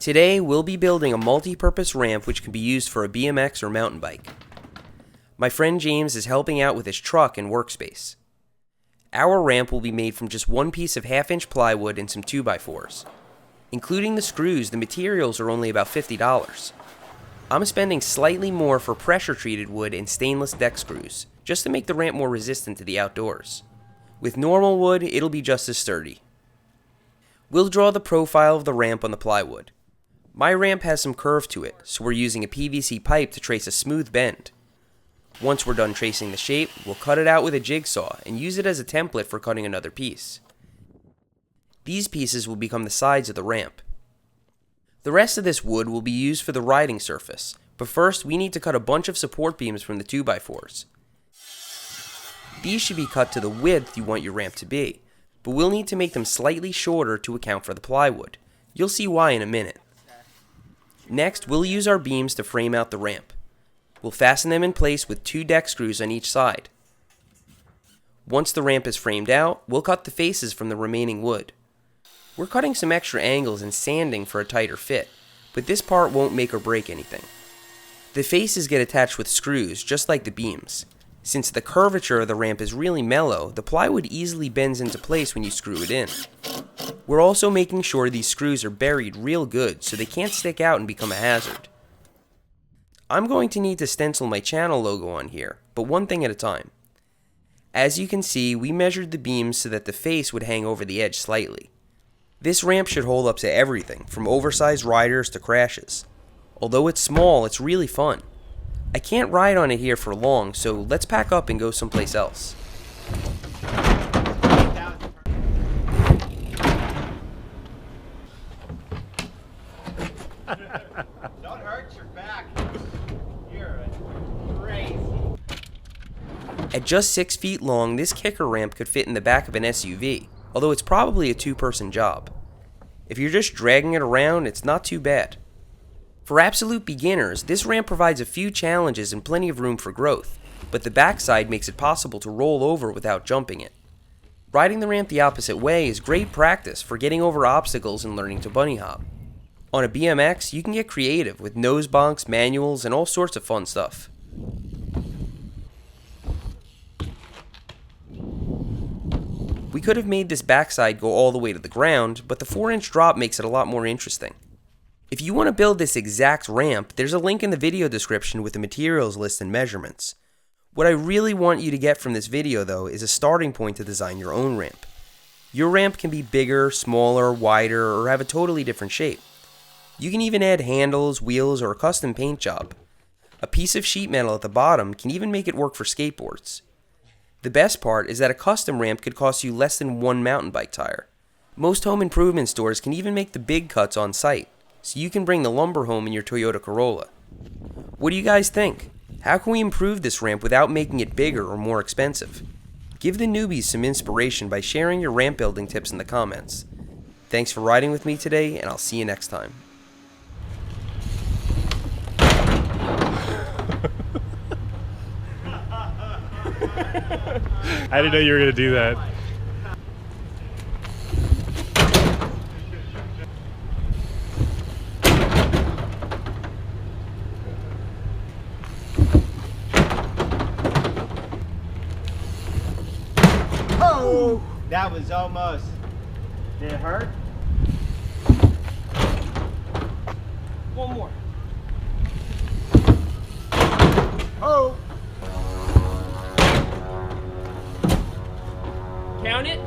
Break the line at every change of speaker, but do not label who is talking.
Today, we'll be building a multi-purpose ramp which can be used for a BMX or mountain bike. My friend James is helping out with his truck and workspace. Our ramp will be made from just one piece of 1/2-inch plywood and some 2x4s. Including the screws, the materials are only about $50. I'm spending slightly more for pressure-treated wood and stainless deck screws, just to make the ramp more resistant to the outdoors. With normal wood, it'll be just as sturdy. We'll draw the profile of the ramp on the plywood. My ramp has some curve to it, so we're using a PVC pipe to trace a smooth bend. Once we're done tracing the shape, we'll cut it out with a jigsaw and use it as a template for cutting another piece. These pieces will become the sides of the ramp. The rest of this wood will be used for the riding surface, but first we need to cut a bunch of support beams from the 2x4s. These should be cut to the width you want your ramp to be, but we'll need to make them slightly shorter to account for the plywood. You'll see why in a minute. Next, we'll use our beams to frame out the ramp. We'll fasten them in place with 2 deck screws on each side. Once the ramp is framed out, we'll cut the faces from the remaining wood. We're cutting some extra angles and sanding for a tighter fit, but this part won't make or break anything. The faces get attached with screws, just like the beams. Since the curvature of the ramp is really mellow, the plywood easily bends into place when you screw it in. We're also making sure these screws are buried real good so they can't stick out and become a hazard. I'm going to need to stencil my channel logo on here, but one thing at a time. As you can see, we measured the beams so that the face would hang over the edge slightly. This ramp should hold up to everything, from oversized riders to crashes. Although it's small, it's really fun. I can't ride on it here for long, so let's pack up and go someplace else.
Don't hurt your back. You're crazy.
At just 6 feet long, this kicker ramp could fit in the back of an SUV, although it's probably a 2-person job. If you're just dragging it around, it's not too bad. For absolute beginners, this ramp provides a few challenges and plenty of room for growth, but the backside makes it possible to roll over without jumping it. Riding the ramp the opposite way is great practice for getting over obstacles and learning to bunny hop. On a BMX, you can get creative with nose bonks, manuals, and all sorts of fun stuff. We could have made this backside go all the way to the ground, but the 4-inch drop makes it a lot more interesting. If you want to build this exact ramp, there's a link in the video description with the materials list and measurements. What I really want you to get from this video though is a starting point to design your own ramp. Your ramp can be bigger, smaller, wider, or have a totally different shape. You can even add handles, wheels, or a custom paint job. A piece of sheet metal at the bottom can even make it work for skateboards. The best part is that a custom ramp could cost you less than 1 mountain bike tire. Most home improvement stores can even make the big cuts on site, so you can bring the lumber home in your Toyota Corolla. What do you guys think? How can we improve this ramp without making it bigger or more expensive? Give the newbies some inspiration by sharing your ramp building tips in the comments. Thanks for riding with me today, and I'll see you next time.
I didn't know you were going to do that.
Oh! That was almost. Did it hurt? One more. Oh!
Count it.